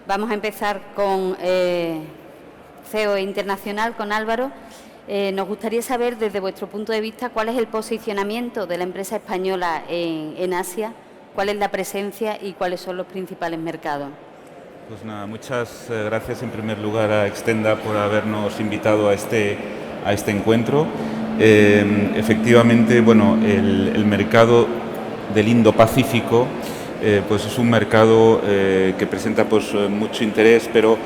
Vamos a empezar con CEO Internacional, con Álvaro. Nos gustaría saber, desde vuestro punto de vista, cuál es el posicionamiento de la empresa española en Asia, cuál es la presencia y cuáles son los principales mercados. Pues nada, muchas gracias en primer lugar a Extenda por habernos invitado a este encuentro. Efectivamente, bueno, el mercado del Indo-Pacífico pues es un mercado que presenta pues mucho interés, pero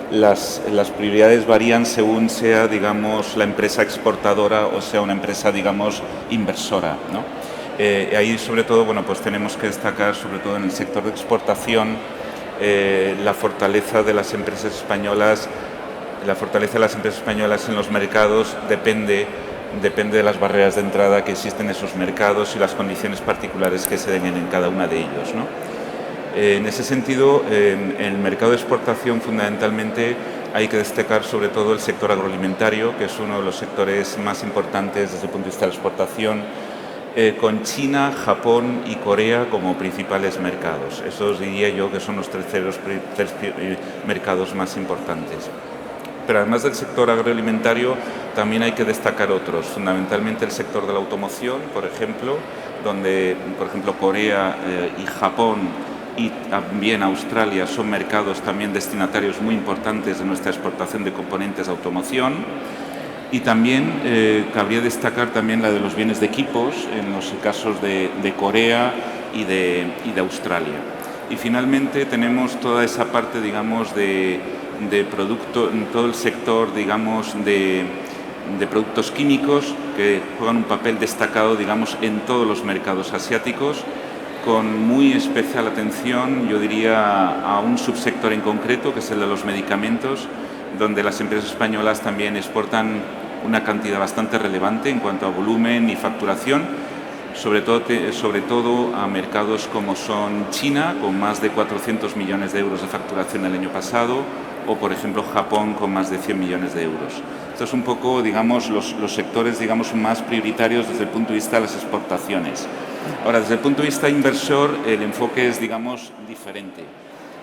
las prioridades varían según sea, digamos, la empresa exportadora o sea una empresa, digamos, inversora, ¿no? Ahí sobre todo, bueno, pues tenemos que destacar sobre todo en el sector de exportación la fortaleza de las empresas españolas. La fortaleza de las empresas españolas en los mercados depende de las barreras de entrada que existen en esos mercados y las condiciones particulares que se den en cada una de ellos, ¿no? En ese sentido, en el mercado de exportación fundamentalmente hay que destacar sobre todo el sector agroalimentario, que es uno de los sectores más importantes desde el punto de vista de la exportación, con China, Japón y Corea como principales mercados. Esos diría yo que son los tres mercados más importantes. Pero además del sector agroalimentario también hay que destacar otros, fundamentalmente el sector de la automoción, por ejemplo, donde por ejemplo Corea y Japón y también Australia son mercados también destinatarios muy importantes de nuestra exportación de componentes de automoción. Y también cabría destacar también la de los bienes de equipos en los casos de Corea y de Australia. Y finalmente tenemos toda esa parte, digamos, de producto, todo el sector, digamos, de productos químicos que juegan un papel destacado, digamos, en todos los mercados asiáticos, con muy especial atención, yo diría, a un subsector en concreto, que es el de los medicamentos, donde las empresas españolas también exportan una cantidad bastante relevante en cuanto a volumen y facturación, sobre todo a mercados como son China, con más de 400 millones de euros de facturación el año pasado, o por ejemplo Japón, con más de 100 millones de euros. Estos son un poco, digamos, los sectores, digamos, más prioritarios desde el punto de vista de las exportaciones. Ahora, desde el punto de vista inversor, el enfoque es, digamos, diferente.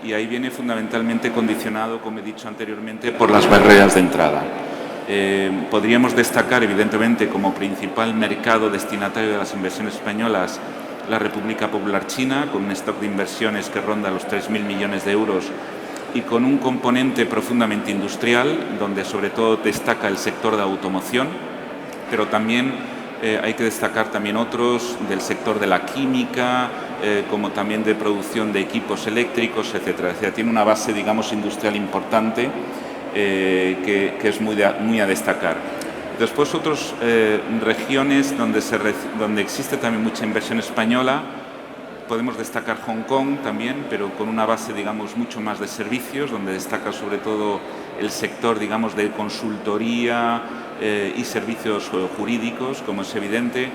Y ahí viene fundamentalmente condicionado, como he dicho anteriormente, por las barreras de entrada. Podríamos destacar, evidentemente, como principal mercado destinatario de las inversiones españolas la República Popular China, con un stock de inversiones que ronda los 3.000 millones de euros y con un componente profundamente industrial, donde sobre todo destaca el sector de automoción, pero también hay que destacar también otros del sector de la química, como también de producción de equipos eléctricos, etcétera. Es decir, tiene una base, digamos, industrial importante que es muy a destacar. Después otras regiones donde existe también mucha inversión española, podemos destacar Hong Kong también, pero con una base, digamos, mucho más de servicios, donde destaca sobre todo el sector, digamos, de consultoría y servicios jurídicos, como es evidente.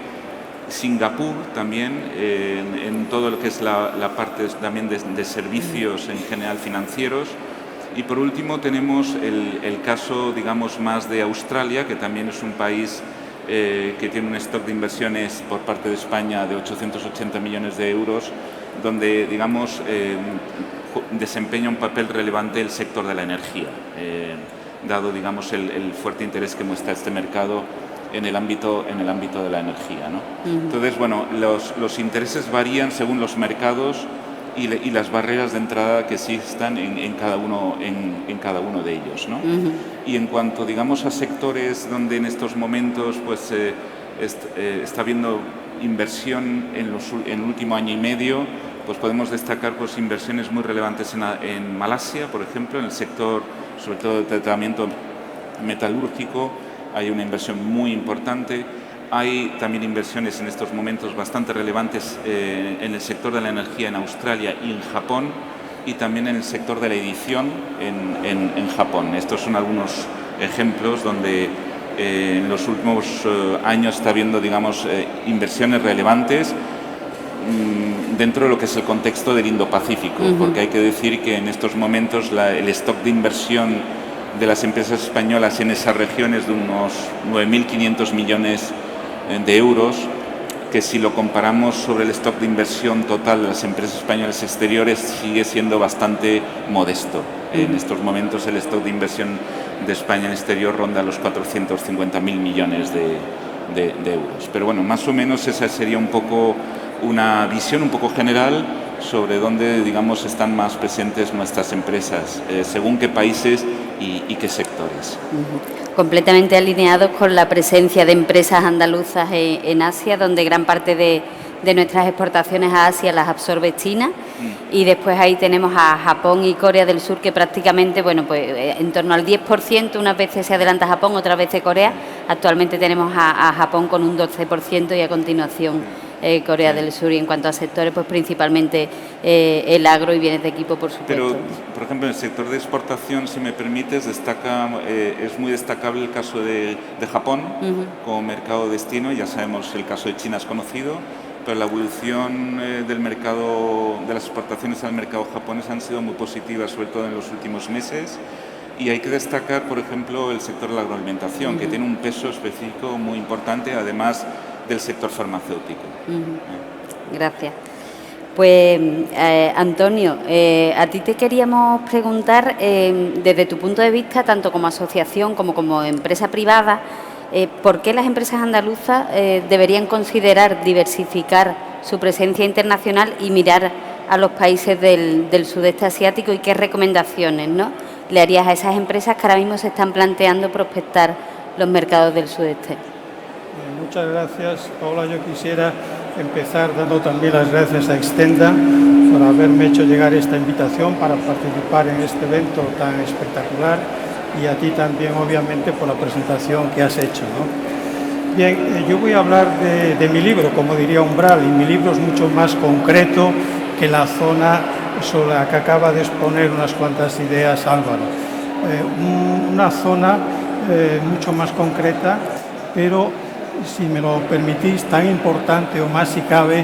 Singapur también, en todo lo que es la parte también de servicios en general financieros. Y por último tenemos el caso, digamos, más de Australia, que también es un país que tiene un stock de inversiones por parte de España de 880 millones de euros, donde, digamos, desempeña un papel relevante el sector de la energía, dado, digamos, el fuerte interés que muestra este mercado en el ámbito de la energía, ¿no? Entonces, bueno, los intereses varían según los mercados y las barreras de entrada que existan en cada uno de ellos, ¿no? Y en cuanto, digamos, a sectores donde en estos momentos pues está habiendo inversión en el último año y medio, pues podemos destacar pues inversiones muy relevantes en Malasia, por ejemplo, en el sector sobre todo de tratamiento metalúrgico. Hay una inversión muy importante. Hay también inversiones en estos momentos bastante relevantes en el sector de la energía en Australia y en Japón, y también en el sector de la edición en Japón. Estos son algunos ejemplos donde en los últimos años está habiendo, digamos, inversiones relevantes dentro de lo que es el contexto del Indo-Pacífico, porque hay que decir que en estos momentos el stock de inversión de las empresas españolas en esas regiones de unos 9.500 millones de euros, que si lo comparamos sobre el stock de inversión total de las empresas españolas exteriores sigue siendo bastante modesto. En estos momentos el stock de inversión de España en exterior ronda los 450.000 millones de euros. Pero bueno, más o menos esa sería un poco una visión un poco general sobre dónde, digamos, están más presentes nuestras empresas, según qué países y qué sectores. Completamente alineados con la presencia de empresas andaluzas en Asia, donde gran parte de nuestras exportaciones a Asia las absorbe China, y después ahí tenemos a Japón y Corea del Sur, que prácticamente, bueno, pues en torno al 10%, unas veces se adelanta Japón, otras veces Corea. Actualmente tenemos a Japón con un 12% y a continuación Corea del Sur, y en cuanto a sectores, pues principalmente el agro y bienes de equipo, por supuesto. Pero, por ejemplo, en el sector de exportación, si me permites, es muy destacable el caso de Japón como mercado destino. Ya sabemos, el caso de China es conocido, pero la evolución del mercado, de las exportaciones al mercado japonés han sido muy positivas, sobre todo en los últimos meses. Y hay que destacar, por ejemplo, el sector de la agroalimentación, que tiene un peso específico muy importante, además del sector farmacéutico. Gracias. Pues, Antonio, a ti te queríamos preguntar, desde tu punto de vista, tanto como asociación como empresa privada, ¿por qué las empresas andaluzas deberían considerar diversificar su presencia internacional y mirar a los países del sudeste asiático, y qué recomendaciones, ¿no?, le harías a esas empresas que ahora mismo se están planteando prospectar los mercados del sudeste? Muchas gracias, Paula. Yo quisiera empezar dando también las gracias a Extenda por haberme hecho llegar esta invitación para participar en este evento tan espectacular, y a ti también, obviamente, por la presentación que has hecho, ¿no? Bien, yo voy a hablar de mi libro, como diría Umbral, y mi libro es mucho más concreto que la zona sobre la que acaba de exponer unas cuantas ideas Álvaro. Una zona mucho más concreta, pero, si me lo permitís, tan importante o más si cabe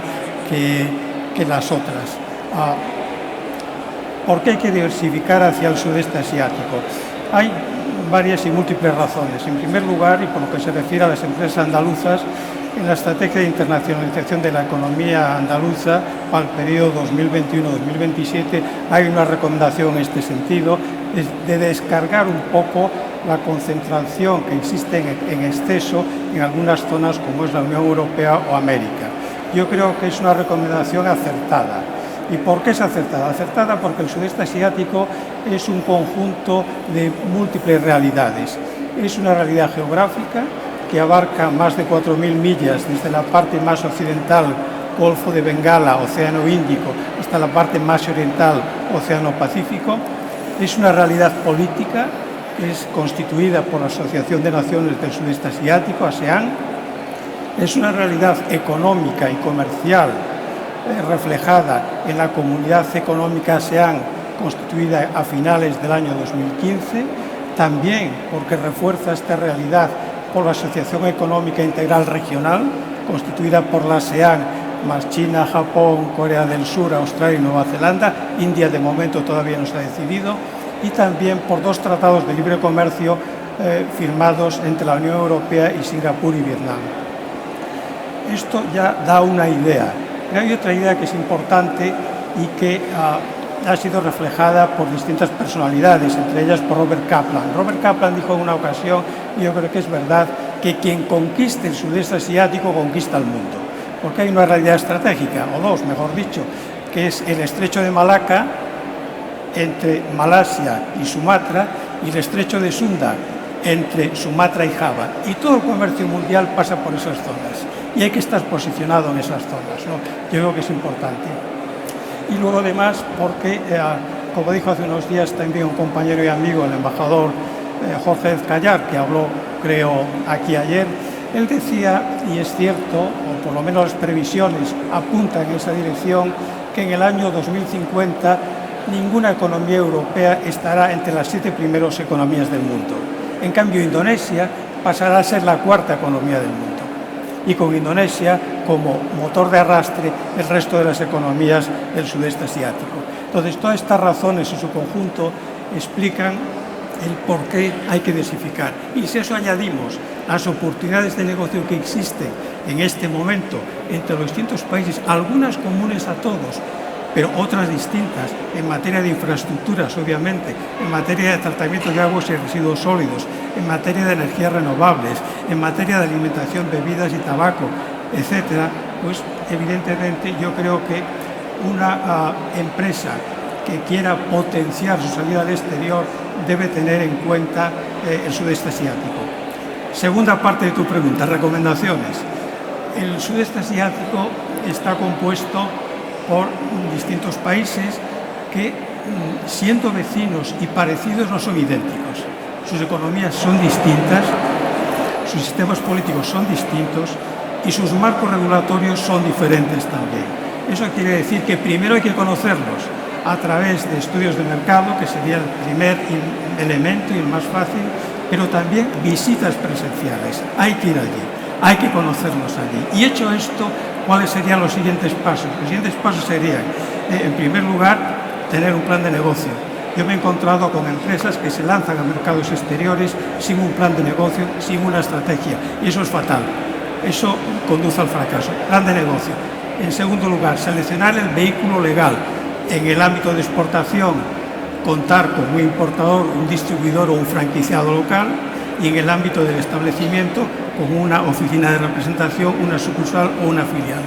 que las otras. ¿Por qué hay que diversificar hacia el sudeste asiático? Hay varias y múltiples razones. En primer lugar, y por lo que se refiere a las empresas andaluzas, en la estrategia de internacionalización de la economía andaluza para el periodo 2021-2027 hay una recomendación en este sentido, de descargar un poco la concentración que existe en exceso en algunas zonas como es la Unión Europea o América. Yo creo que es una recomendación acertada. ¿Y por qué es acertada? Acertada porque el sudeste asiático es un conjunto de múltiples realidades. Es una realidad geográfica que abarca más de 4.000 millas desde la parte más occidental, Golfo de Bengala, Océano Índico, hasta la parte más oriental, Océano Pacífico. Es una realidad política que es constituida por la Asociación de Naciones del Sudeste Asiático, ASEAN. Es una realidad económica y comercial reflejada en la Comunidad Económica ASEAN, constituida a finales del año 2015, también porque refuerza esta realidad por la Asociación Económica Integral Regional, constituida por la ASEAN, más China, Japón, Corea del Sur, Australia y Nueva Zelanda. India, de momento, todavía no se ha decidido. Y también por dos tratados de libre comercio firmados entre la Unión Europea y Singapur y Vietnam. Esto ya da una idea. Pero hay otra idea que es importante y que ha sido reflejada por distintas personalidades, entre ellas por Robert Kaplan. Robert Kaplan dijo en una ocasión, y yo creo que es verdad, que quien conquiste el sudeste asiático conquista el mundo, porque hay una realidad estratégica, o dos, mejor dicho, que es el estrecho de Malaca entre Malasia y Sumatra, y el estrecho de Sunda entre Sumatra y Java, y todo el comercio mundial pasa por esas zonas, y hay que estar posicionado en esas zonas, ¿no? Yo creo que es importante. Y luego, además, porque, como dijo hace unos días también un compañero y amigo, el embajador Jorge Ezcayar, que habló, creo, aquí ayer, él decía, y es cierto, o por lo menos las previsiones apuntan en esa dirección, que en el año 2050 ninguna economía europea estará entre las 7 primeras economías del mundo. En cambio, Indonesia pasará a ser la 4ª economía del mundo, y con Indonesia como motor de arrastre el resto de las economías del sudeste asiático. Entonces, todas estas razones en su conjunto explican el por qué hay que diversificar. Y si a eso añadimos las oportunidades de negocio que existen en este momento entre los distintos países, algunas comunes a todos, pero otras distintas en materia de infraestructuras, obviamente, en materia de tratamiento de aguas y residuos sólidos, en materia de energías renovables, en materia de alimentación, bebidas y tabaco, etcétera, pues evidentemente yo creo que una empresa que quiera potenciar su salida al exterior debe tener en cuenta el sudeste asiático. Segunda parte de tu pregunta, recomendaciones. El sudeste asiático está compuesto por distintos países que, siendo vecinos y parecidos, no son idénticos. Sus economías son distintas, sus sistemas políticos son distintos y sus marcos regulatorios son diferentes también. Eso quiere decir que primero hay que conocerlos a través de estudios de mercado, que sería el primer elemento y el más fácil, pero también visitas presenciales. Hay que ir allí, hay que conocerlos allí. Y hecho esto, ¿cuáles serían los siguientes pasos? Los siguientes pasos serían, en primer lugar, tener un plan de negocio. Yo me he encontrado con empresas que se lanzan a mercados exteriores sin un plan de negocio, sin una estrategia, y eso es fatal. Eso conduce al fracaso. Plan de negocio. En segundo lugar, seleccionar el vehículo legal. En el ámbito de exportación, contar con un importador, un distribuidor o un franquiciado local, y en el ámbito del establecimiento, con una oficina de representación, una sucursal o una filial.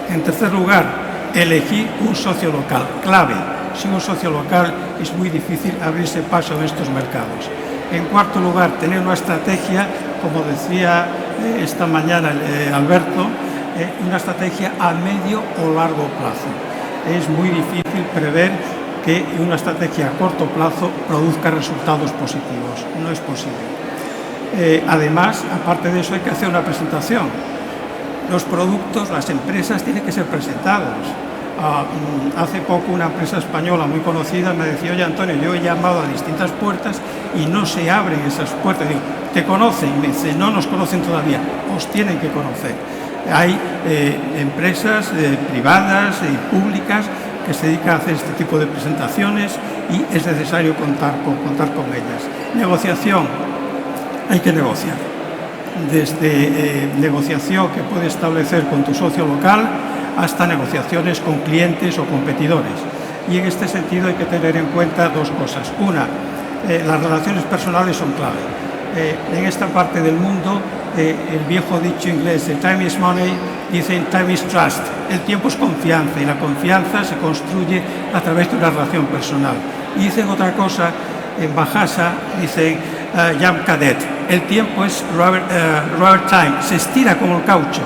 En tercer lugar, elegir un socio local, clave. Sin un socio local es muy difícil abrirse paso en estos mercados. En cuarto lugar, tener una estrategia, como decía esta mañana Alberto, una estrategia a medio o largo plazo. Es muy difícil prever que una estrategia a corto plazo produzca resultados positivos. No es posible. Además, aparte de eso, hay que hacer una presentación. Los productos, las empresas tienen que ser presentados. Hace poco una empresa española muy conocida me decía: oye, Antonio, yo he llamado a distintas puertas y no se abren esas puertas. Digo, ¿te conocen? Y me dice, no nos conocen todavía, os tienen que conocer. Hay empresas privadas y públicas que se dedican a hacer este tipo de presentaciones y es necesario contar con ellas. Negociación, hay que negociar. Desde negociación que puedes establecer con tu socio local hasta negociaciones con clientes o competidores. Y en este sentido hay que tener en cuenta dos cosas. Una, las relaciones personales son clave. En esta parte del mundo, el viejo dicho inglés de time is money, dicen time is trust. El tiempo es confianza y la confianza se construye a través de una relación personal. Y dicen otra cosa, en Bahasa dicen Jam Cadet. El tiempo es rubber time, se estira como el caucho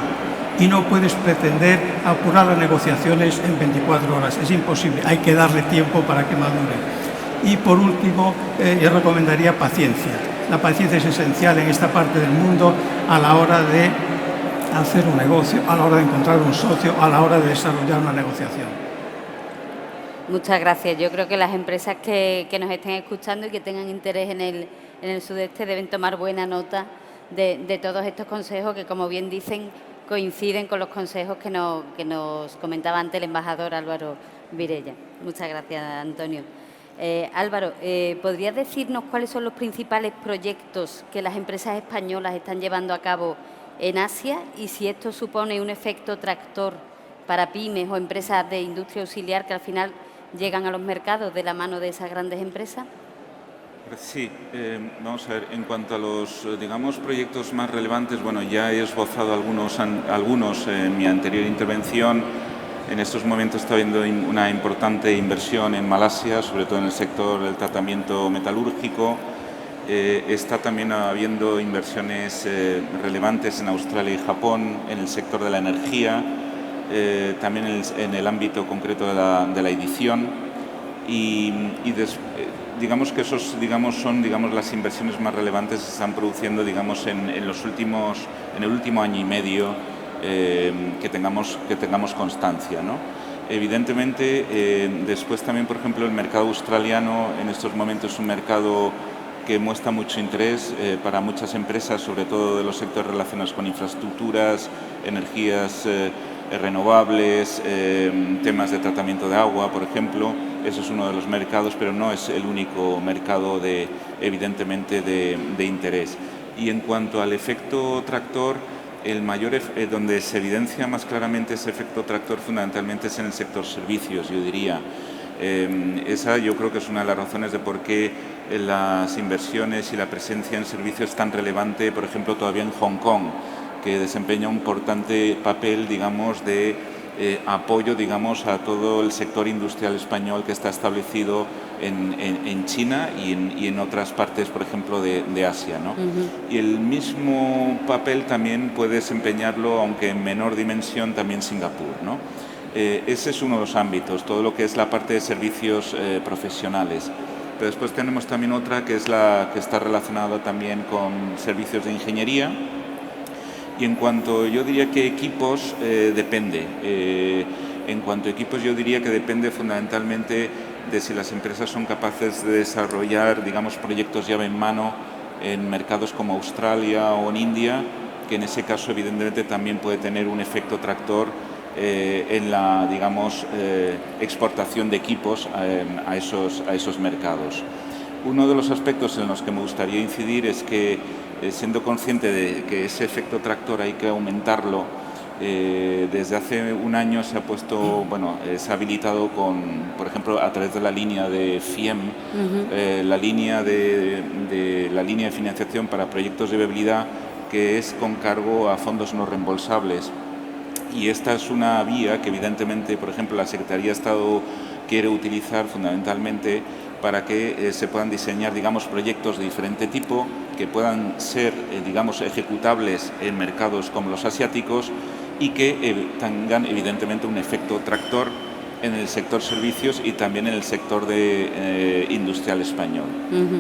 y no puedes pretender apurar las negociaciones en 24 horas. Es imposible, hay que darle tiempo para que madure. Y por último, yo recomendaría paciencia. La paciencia es esencial en esta parte del mundo a la hora de hacer un negocio, a la hora de encontrar un socio, a la hora de desarrollar una negociación. Muchas gracias. Yo creo que las empresas que nos estén escuchando y que tengan interés en el sudeste deben tomar buena nota de todos estos consejos que, como bien dicen, coinciden con los consejos que nos comentaba antes el embajador Álvaro Virella. Muchas gracias, Antonio. Álvaro, ¿podrías decirnos cuáles son los principales proyectos que las empresas españolas están llevando a cabo en Asia y si esto supone un efecto tractor para pymes o empresas de industria auxiliar que al final llegan a los mercados de la mano de esas grandes empresas? Sí, vamos a ver, en cuanto a los, digamos, proyectos más relevantes, bueno, ya he esbozado algunos en mi anterior intervención. En estos momentos está habiendo una importante inversión en Malasia, sobre todo en el sector del tratamiento metalúrgico. Está también habiendo inversiones relevantes en Australia y Japón en el sector de la energía, también en el ámbito concreto de la edición digamos que esos son las inversiones más relevantes que se están produciendo en el último año y medio que tengamos constancia, ¿no? Evidentemente, después también, por ejemplo, el mercado australiano en estos momentos es un mercado que muestra mucho interés para muchas empresas, sobre todo de los sectores relacionados con infraestructuras, energías renovables, temas de tratamiento de agua, por ejemplo. Eso es uno de los mercados, pero no es el único mercado evidentemente de interés. Y en cuanto al efecto tractor, donde se evidencia más claramente ese efecto tractor fundamentalmente es en el sector servicios, yo diría. Esa yo creo que es una de las razones de por qué las inversiones y la presencia en servicios es tan relevante, por ejemplo, todavía en Hong Kong, que desempeña un importante papel, digamos, de apoyo, digamos, a todo el sector industrial español que está establecido en China y en otras partes, por ejemplo, de Asia, ¿no? Y el mismo papel también puede desempeñarlo, aunque en menor dimensión, también Singapur, ¿no? Ese es uno de los ámbitos, todo lo que es la parte de servicios profesionales. Pero después tenemos también otra que es la que está relacionada también con servicios de ingeniería. Y en cuanto yo diría que equipos, depende. En cuanto a equipos yo diría que depende fundamentalmente de si las empresas son capaces de desarrollar, digamos, proyectos llave en mano en mercados como Australia o en India, que en ese caso evidentemente también puede tener un efecto tractor en la, digamos, exportación de equipos a esos mercados. Uno de los aspectos en los que me gustaría incidir es que, siendo consciente de que ese efecto tractor hay que aumentarlo, desde hace un año se ha puesto, bueno, se ha habilitado por ejemplo, a través de la línea de FIEM, la línea de financiación para proyectos de viabilidad, que es con cargo a fondos no reembolsables. Y esta es una vía que evidentemente, por ejemplo, la Secretaría de Estado quiere utilizar fundamentalmente para que se puedan diseñar, digamos, proyectos de diferente tipo que puedan ser, digamos, ejecutables en mercados como los asiáticos y que tengan evidentemente un efecto tractor en el sector servicios y también en el sector industrial español.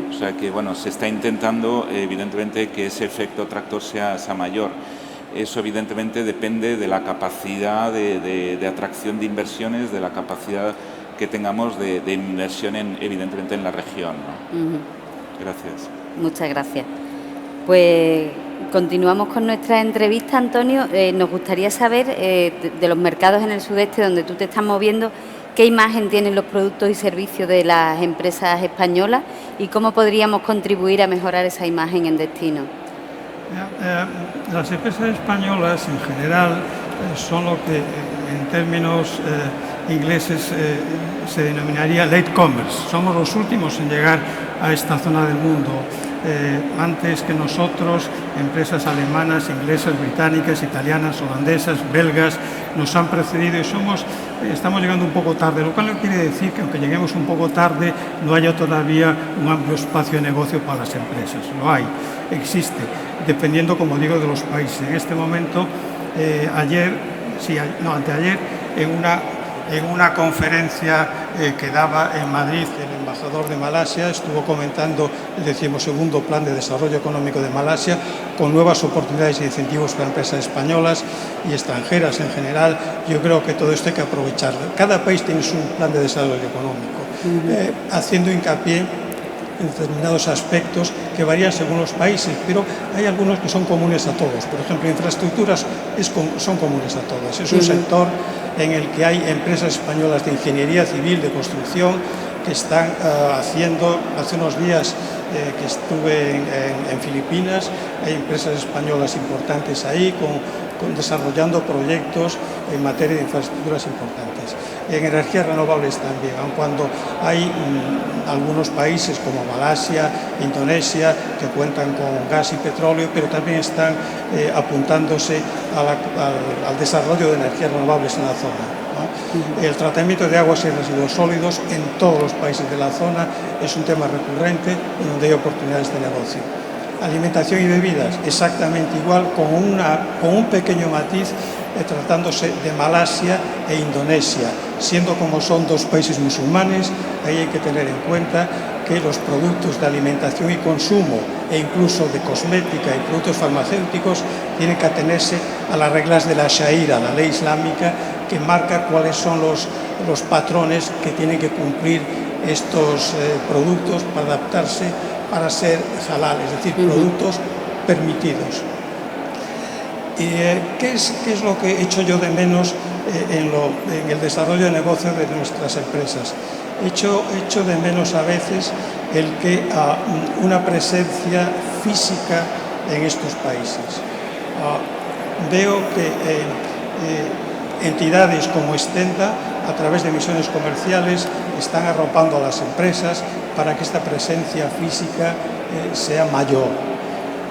O sea que, bueno, se está intentando evidentemente que ese efecto tractor sea mayor. Eso evidentemente depende de la capacidad de atracción de inversiones, de la capacidad que tengamos de inversión evidentemente en la región, ¿no? Gracias. Muchas gracias. Pues continuamos con nuestra entrevista, Antonio. Nos gustaría saber de los mercados en el sudeste donde tú te estás moviendo, qué imagen tienen los productos y servicios de las empresas españolas y cómo podríamos contribuir a mejorar esa imagen en destino. Las empresas españolas en general son lo que en términos ingleses se denominaría late comers. Somos los últimos en llegar a esta zona del mundo. Antes que nosotros, empresas alemanas, inglesas, británicas, italianas, holandesas, belgas nos han precedido y estamos llegando un poco tarde, lo cual no quiere decir que aunque lleguemos un poco tarde no haya todavía un amplio espacio de negocio para las empresas. Lo hay, existe, dependiendo, como digo, de los países. En este momento, anteayer, en una conferencia que daba en Madrid el embajador de Malasia, estuvo comentando el 12º Plan de Desarrollo Económico de Malasia, con nuevas oportunidades y incentivos para empresas españolas y extranjeras en general. Yo creo que todo esto hay que aprovecharlo. Cada país tiene su plan de desarrollo económico, haciendo hincapié en determinados aspectos que varían según los países, pero hay algunos que son comunes a todos. Por ejemplo, infraestructuras son comunes a todos. Es un sector en el que hay empresas españolas de ingeniería civil, de construcción, que están haciendo, hace unos días que estuve en Filipinas, hay empresas españolas importantes ahí desarrollando proyectos en materia de infraestructuras importantes. En energías renovables también, aun cuando hay algunos países como Malasia, Indonesia, que cuentan con gas y petróleo, pero también están apuntándose al desarrollo de energías renovables en la zona, ¿no? El tratamiento de aguas y residuos sólidos en todos los países de la zona es un tema recurrente y donde hay oportunidades de negocio. Alimentación y bebidas, exactamente igual, con un pequeño matiz tratándose de Malasia e Indonesia. Siendo como son dos países musulmanes, ahí hay que tener en cuenta que los productos de alimentación y consumo e incluso de cosmética y productos farmacéuticos tienen que atenerse a las reglas de la Sharia, la ley islámica, que marca cuáles son los patrones que tienen que cumplir estos productos para adaptarse, para ser halal, es decir, productos permitidos. ¿Qué es lo que he hecho yo de menos en el desarrollo de negocio de nuestras empresas? He hecho de menos a veces el que una presencia física en estos países. veo que entidades como Stenda, a través de misiones comerciales, están arropando a las empresas para que esta presencia física sea mayor.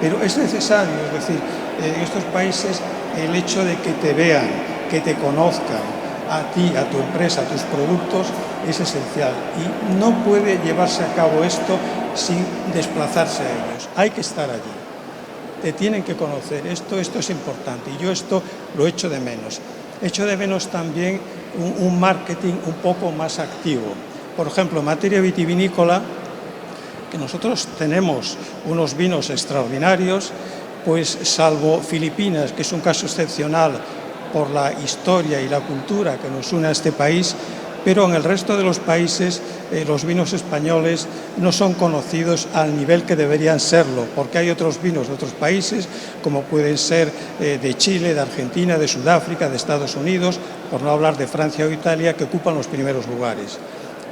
Pero es necesario, es decir, en estos países el hecho de que te vean, que te conozcan, a ti, a tu empresa, a tus productos, es esencial. Y no puede llevarse a cabo esto sin desplazarse a ellos. Hay que estar allí. Te tienen que conocer. Esto es importante. Y yo esto lo echo de menos. Echo de menos también un marketing un poco más activo. Por ejemplo, en materia vitivinícola, que nosotros tenemos unos vinos extraordinarios, pues salvo Filipinas, que es un caso excepcional por la historia y la cultura que nos une a este país, pero en el resto de los países los vinos españoles no son conocidos al nivel que deberían serlo, porque hay otros vinos de otros países, como pueden ser de Chile, de Argentina, de Sudáfrica, de Estados Unidos, por no hablar de Francia o Italia, que ocupan los primeros lugares.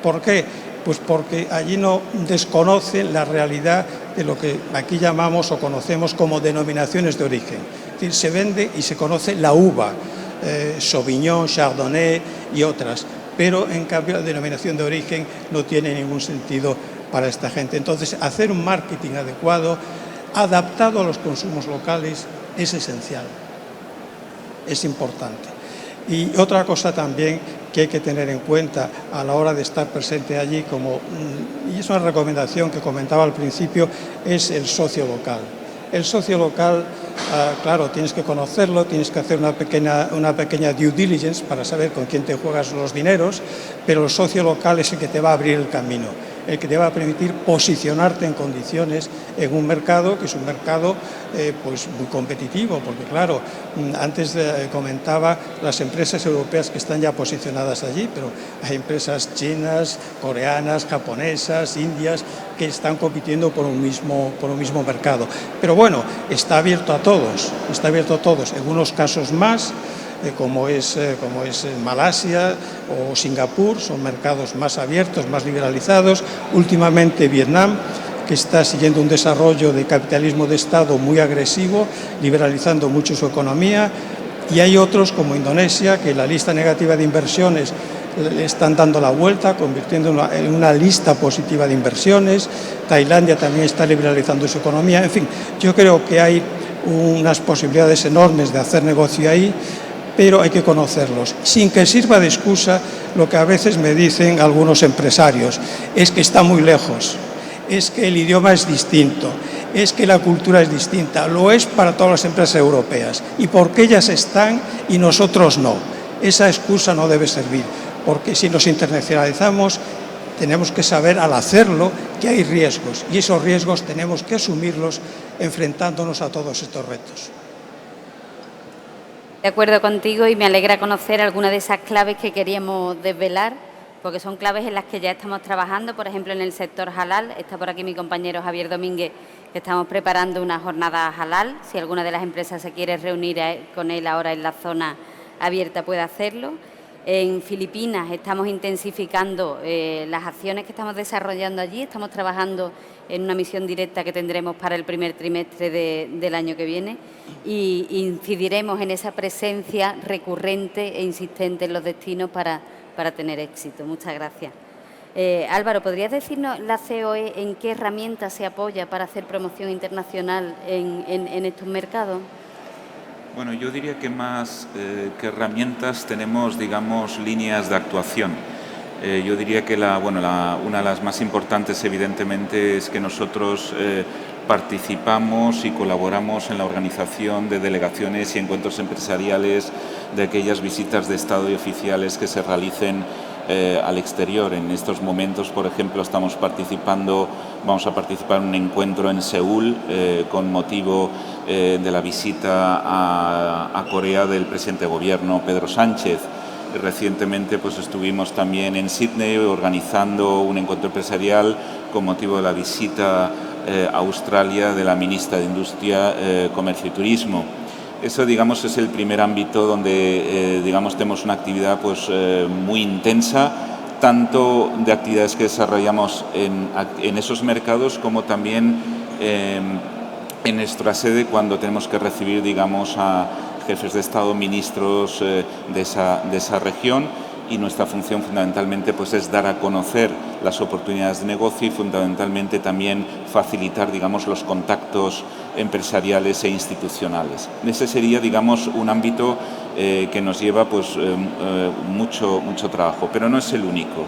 ¿Por qué? Pues porque allí no desconocen la realidad de lo que aquí llamamos o conocemos como denominaciones de origen. Es decir, se vende y se conoce la uva, Sauvignon, Chardonnay y otras, pero en cambio la denominación de origen no tiene ningún sentido para esta gente. Entonces, hacer un marketing adecuado, adaptado a los consumos locales, es esencial, es importante. Y otra cosa también que hay que tener en cuenta a la hora de estar presente allí, y es una recomendación que comentaba al principio, es el socio local. El socio local, claro, tienes que conocerlo, tienes que hacer una pequeña due diligence para saber con quién te juegas los dineros, pero el socio local es el que te va a abrir el camino, el que te va a permitir posicionarte en condiciones en un mercado que es un mercado pues muy competitivo, porque claro, antes comentaba las empresas europeas que están ya posicionadas allí, pero hay empresas chinas, coreanas, japonesas, indias, que están compitiendo por un mismo mercado. Pero bueno, está abierto a todos, en unos casos más, como es Malasia o Singapur, son mercados más abiertos, más liberalizados. Últimamente Vietnam, que está siguiendo un desarrollo de capitalismo de Estado muy agresivo, liberalizando mucho su economía, y hay otros como Indonesia, que la lista negativa de inversiones le están dando la vuelta, convirtiendo en una lista positiva de inversiones. Tailandia también está liberalizando su economía. En fin, yo creo que hay unas posibilidades enormes de hacer negocio ahí, pero hay que conocerlos, sin que sirva de excusa lo que a veces me dicen algunos empresarios, es que está muy lejos, es que el idioma es distinto, es que la cultura es distinta. Lo es para todas las empresas europeas. ¿Y por qué ellas están y nosotros no? Esa excusa no debe servir, porque si nos internacionalizamos tenemos que saber al hacerlo que hay riesgos, y esos riesgos tenemos que asumirlos enfrentándonos a todos estos retos. De acuerdo contigo, y me alegra conocer algunas de esas claves que queríamos desvelar, porque son claves en las que ya estamos trabajando, por ejemplo, en el sector halal. Está por aquí mi compañero Javier Domínguez, que estamos preparando una jornada halal. Si alguna de las empresas se quiere reunir con él ahora en la zona abierta, puede hacerlo. En Filipinas estamos intensificando las acciones que estamos desarrollando allí. Estamos trabajando en una misión directa que tendremos para el primer trimestre del año que viene, y incidiremos en esa presencia recurrente e insistente en los destinos para tener éxito. Muchas gracias. Álvaro, ¿podrías decirnos la COE en qué herramientas se apoya para hacer promoción internacional en estos mercados? Bueno, yo diría que más que herramientas tenemos, digamos, líneas de actuación. Yo diría que una de las más importantes, evidentemente, es que nosotros participamos y colaboramos en la organización de delegaciones y encuentros empresariales, de aquellas visitas de Estado y oficiales que se realicen al exterior. En estos momentos, por ejemplo, vamos a participar en un encuentro en Seúl con motivo de la visita a Corea del presidente de gobierno Pedro Sánchez. Recientemente pues estuvimos también en Sídney organizando un encuentro empresarial con motivo de la visita a Australia de la ministra de Industria, Comercio y Turismo. Eso, digamos, es el primer ámbito donde, tenemos una actividad pues muy intensa, tanto de actividades que desarrollamos en esos mercados como también en nuestra sede cuando tenemos que recibir, digamos, a jefes de Estado, ministros de esa región, y nuestra función fundamentalmente pues es dar a conocer las oportunidades de negocio y fundamentalmente también facilitar, digamos, los contactos empresariales e institucionales. Ese sería, digamos, un ámbito que nos lleva pues mucho trabajo, pero no es el único.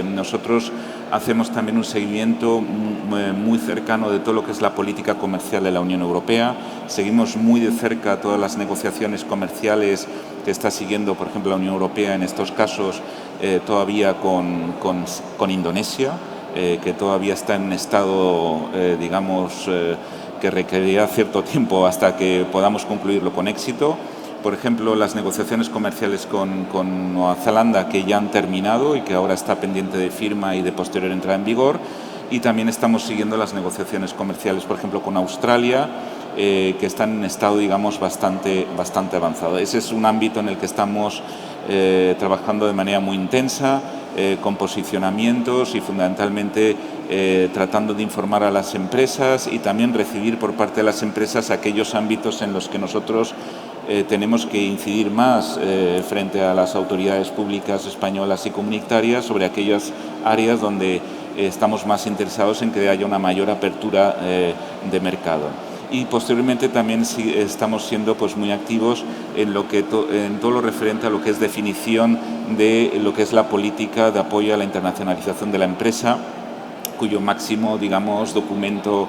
Nosotros hacemos también un seguimiento muy cercano de todo lo que es la política comercial de la Unión Europea. Seguimos muy de cerca todas las negociaciones comerciales que está siguiendo, por ejemplo, la Unión Europea en estos casos, todavía con Indonesia, que todavía está en un estado, digamos, que requerirá cierto tiempo hasta que podamos concluirlo con éxito. Por ejemplo, las negociaciones comerciales con Nueva Zelanda, que ya han terminado y que ahora está pendiente de firma y de posterior entrada en vigor. Y también estamos siguiendo las negociaciones comerciales, por ejemplo, con Australia, que están en un estado, digamos, bastante avanzado. Ese es un ámbito en el que estamos trabajando de manera muy intensa, con posicionamientos y fundamentalmente tratando de informar a las empresas y también recibir por parte de las empresas aquellos ámbitos en los que nosotros tenemos que incidir más frente a las autoridades públicas españolas y comunitarias sobre aquellas áreas donde estamos más interesados en que haya una mayor apertura de mercado. Y posteriormente también estamos siendo pues muy activos en todo lo referente a lo que es definición de lo que es la política de apoyo a la internacionalización de la empresa, cuyo máximo, digamos, documento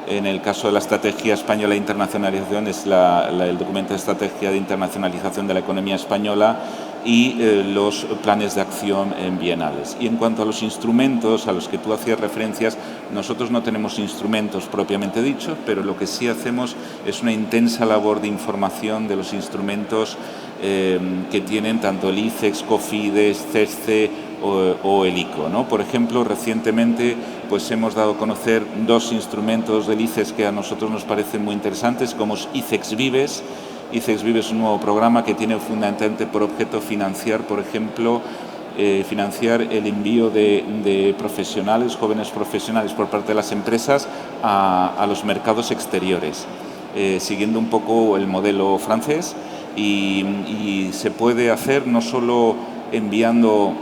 en el caso de la Estrategia Española de Internacionalización es el documento de Estrategia de Internacionalización de la Economía Española y los planes de acción bienales. Y en cuanto a los instrumentos a los que tú hacías referencias, nosotros no tenemos instrumentos propiamente dichos, pero lo que sí hacemos es una intensa labor de información de los instrumentos que tienen tanto el ICEX, COFIDES, CESCE o el ICO, ¿no? Por ejemplo, recientemente pues hemos dado a conocer dos instrumentos del ICEX que a nosotros nos parecen muy interesantes, como es ICEX Vives. ICEX Vives es un nuevo programa que tiene fundamentalmente por objeto financiar, por ejemplo, financiar el envío de profesionales, jóvenes profesionales por parte de las empresas a los mercados exteriores, siguiendo un poco el modelo francés y se puede hacer no solo enviando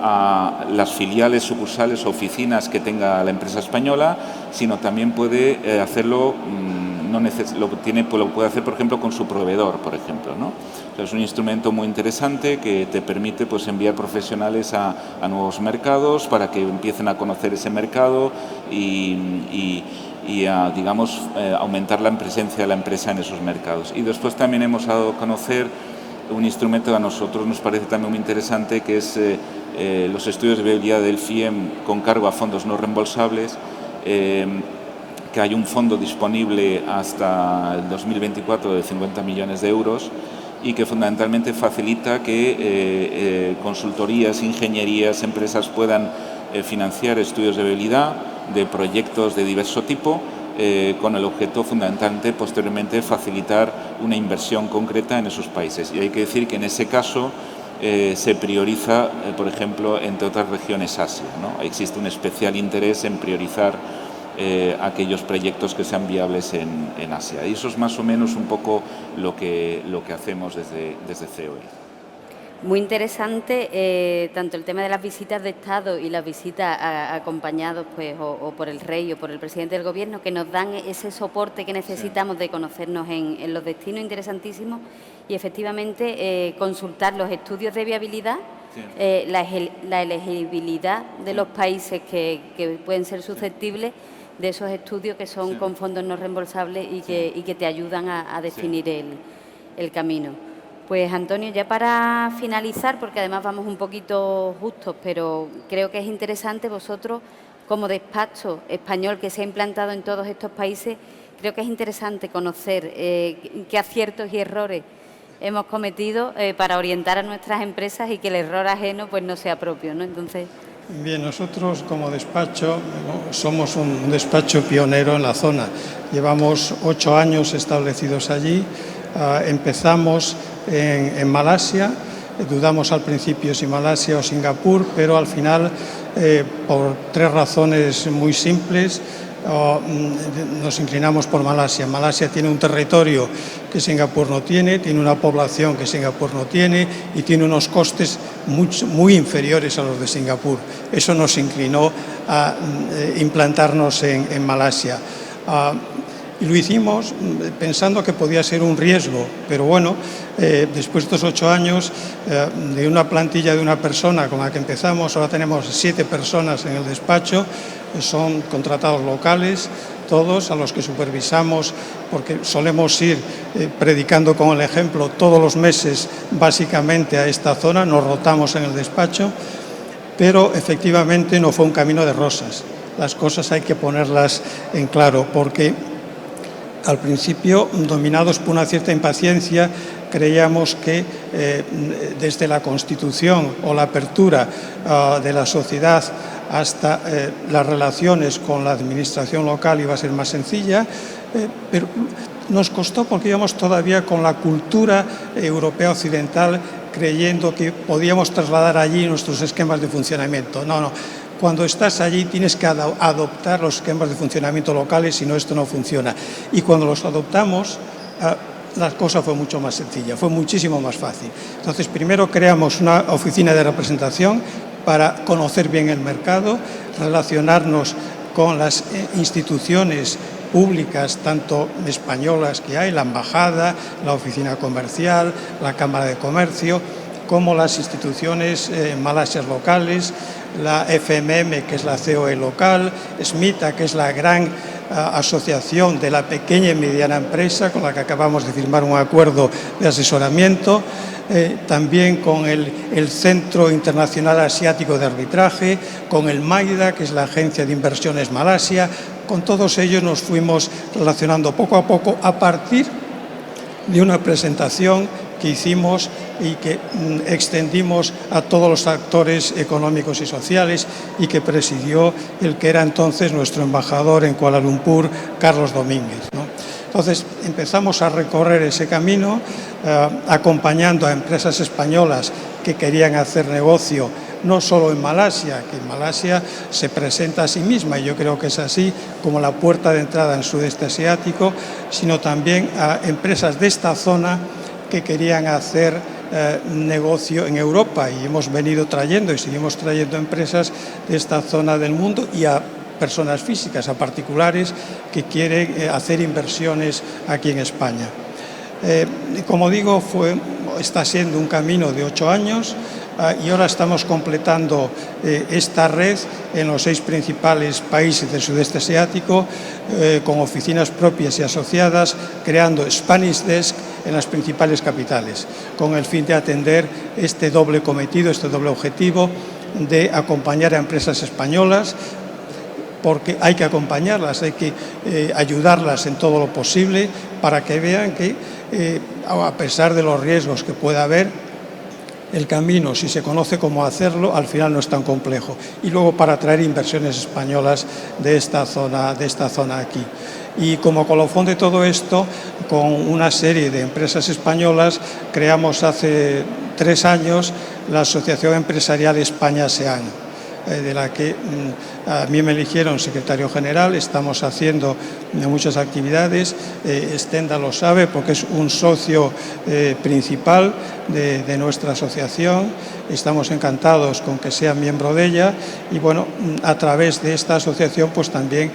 a las filiales, sucursales o oficinas que tenga la empresa española, sino también puede hacerlo, lo puede hacer, por ejemplo, con su proveedor, por ejemplo, ¿no? O sea, es un instrumento muy interesante que te permite pues enviar profesionales a nuevos mercados para que empiecen a conocer ese mercado y a, digamos, aumentar la presencia de la empresa en esos mercados. Y después también hemos dado a conocer un instrumento que a nosotros nos parece también muy interesante, que es los estudios de viabilidad del FIEM con cargo a fondos no reembolsables, que hay un fondo disponible hasta el 2024 de 50 millones de euros y que fundamentalmente facilita que consultorías, ingenierías, empresas puedan financiar estudios de viabilidad de proyectos de diverso tipo, con el objeto fundamentalmente posteriormente facilitar una inversión concreta en esos países. Y hay que decir que en ese caso se prioriza, por ejemplo, entre otras regiones Asia, ¿no? Existe un especial interés en priorizar aquellos proyectos que sean viables en Asia. Y eso es más o menos un poco lo que hacemos desde COE. Muy interesante tanto el tema de las visitas de Estado y las visitas acompañados pues, o por el rey o por el presidente del Gobierno, que nos dan ese soporte que necesitamos de conocernos en los destinos, interesantísimos, y efectivamente consultar los estudios de viabilidad, la elegibilidad de los países que pueden ser susceptibles de esos estudios que son con fondos no reembolsables y que te ayudan a definir el camino. Pues Antonio, ya para finalizar, porque además vamos un poquito justos, pero creo que es interesante, vosotros como despacho español que se ha implantado en todos estos países, creo que es interesante conocer qué aciertos y errores hemos cometido para orientar a nuestras empresas y que el error ajeno pues no sea propio, ¿no? Entonces... Bien, nosotros como despacho somos un despacho pionero en la zona. Llevamos 8 años establecidos allí. Empezamos en Malasia, dudamos al principio si Malasia o Singapur, pero al final, por 3 razones muy simples, nos inclinamos por Malasia. Malasia tiene un territorio que Singapur no tiene, tiene una población que Singapur no tiene y tiene unos costes muy inferiores a los de Singapur. Eso nos inclinó a implantarnos en Malasia. Y lo hicimos pensando que podía ser un riesgo, pero bueno, después de estos 8 años, de una plantilla de una persona con la que empezamos, ahora tenemos 7 personas en el despacho, son contratados locales, todos a los que supervisamos, porque solemos ir predicando con el ejemplo todos los meses básicamente a esta zona, nos rotamos en el despacho, pero efectivamente no fue un camino de rosas. Las cosas hay que ponerlas en claro, porque al principio, dominados por una cierta impaciencia, creíamos que desde la Constitución o la apertura de la sociedad hasta las relaciones con la administración local iba a ser más sencilla, pero nos costó porque íbamos todavía con la cultura europea occidental creyendo que podíamos trasladar allí nuestros esquemas de funcionamiento. No. Cuando estás allí tienes que adoptar los esquemas de funcionamiento locales, si no, esto no funciona. Y cuando los adoptamos, la cosa fue mucho más sencilla, fue muchísimo más fácil. Entonces, primero creamos una oficina de representación para conocer bien el mercado, relacionarnos con las instituciones públicas, tanto españolas que hay, la embajada, la oficina comercial, la Cámara de Comercio, como las instituciones malasias locales, la FMM, que es la COE local, SMITA, que es la gran asociación de la pequeña y mediana empresa, con la que acabamos de firmar un acuerdo de asesoramiento, también con el Centro Internacional Asiático de Arbitraje, con el MAIDA, que es la Agencia de Inversiones Malasia. Con todos ellos nos fuimos relacionando poco a poco a partir de una presentación que hicimos y que extendimos a todos los actores económicos y sociales y que presidió el que era entonces nuestro embajador en Kuala Lumpur, Carlos Domínguez, ¿no? Entonces empezamos a recorrer ese camino acompañando a empresas españolas que querían hacer negocio no solo en Malasia, que en Malasia se presenta a sí misma, y yo creo que es así, como la puerta de entrada en el sudeste asiático, sino también a empresas de esta zona que querían hacer negocio en Europa, y hemos venido trayendo y seguimos trayendo empresas de esta zona del mundo y a personas físicas, a particulares que quieren hacer inversiones aquí en España. Como digo, está siendo un camino de 8 años y ahora estamos completando esta red en los 6 principales países del sudeste asiático, con oficinas propias y asociadas, creando Spanish Desk en las principales capitales, con el fin de atender este doble cometido, este doble objetivo de acompañar a empresas españolas, porque hay que acompañarlas, hay que ayudarlas en todo lo posible para que vean que, a pesar de los riesgos que pueda haber, el camino, si se conoce cómo hacerlo, al final no es tan complejo. Y luego para atraer inversiones españolas de esta zona aquí. Y como colofón de todo esto, con una serie de empresas españolas, creamos hace 3 años la Asociación Empresarial España-ASEAN, de la que a mí me eligieron secretario general. Estamos haciendo muchas actividades, Stenda lo sabe porque es un socio principal de nuestra asociación. Estamos encantados con que sea miembro de ella y bueno, a través de esta asociación pues también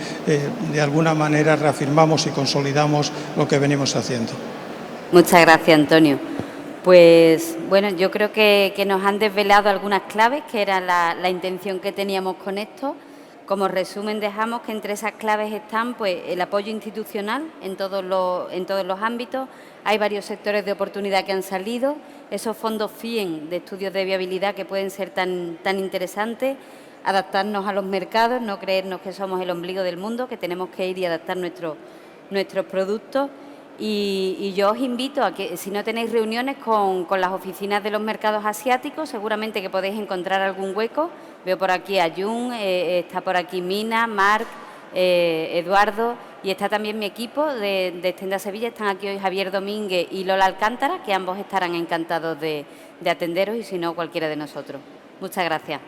de alguna manera reafirmamos y consolidamos lo que venimos haciendo. Muchas gracias, Antonio. Pues bueno, yo creo que nos han desvelado algunas claves, que era la intención que teníamos con esto. Como resumen, dejamos que entre esas claves están pues, el apoyo institucional en todos los ámbitos. Hay varios sectores de oportunidad que han salido, esos fondos FIEN de estudios de viabilidad que pueden ser tan interesantes, adaptarnos a los mercados, no creernos que somos el ombligo del mundo, que tenemos que ir y adaptar nuestros productos. Y yo os invito a que, si no tenéis reuniones con las oficinas de los mercados asiáticos, seguramente que podéis encontrar algún hueco. Veo por aquí a Jun, está por aquí Mina, Marc, Eduardo, y está también mi equipo de Stenda Sevilla. Están aquí hoy Javier Domínguez y Lola Alcántara, que ambos estarán encantados de atenderos, y si no, cualquiera de nosotros. Muchas gracias.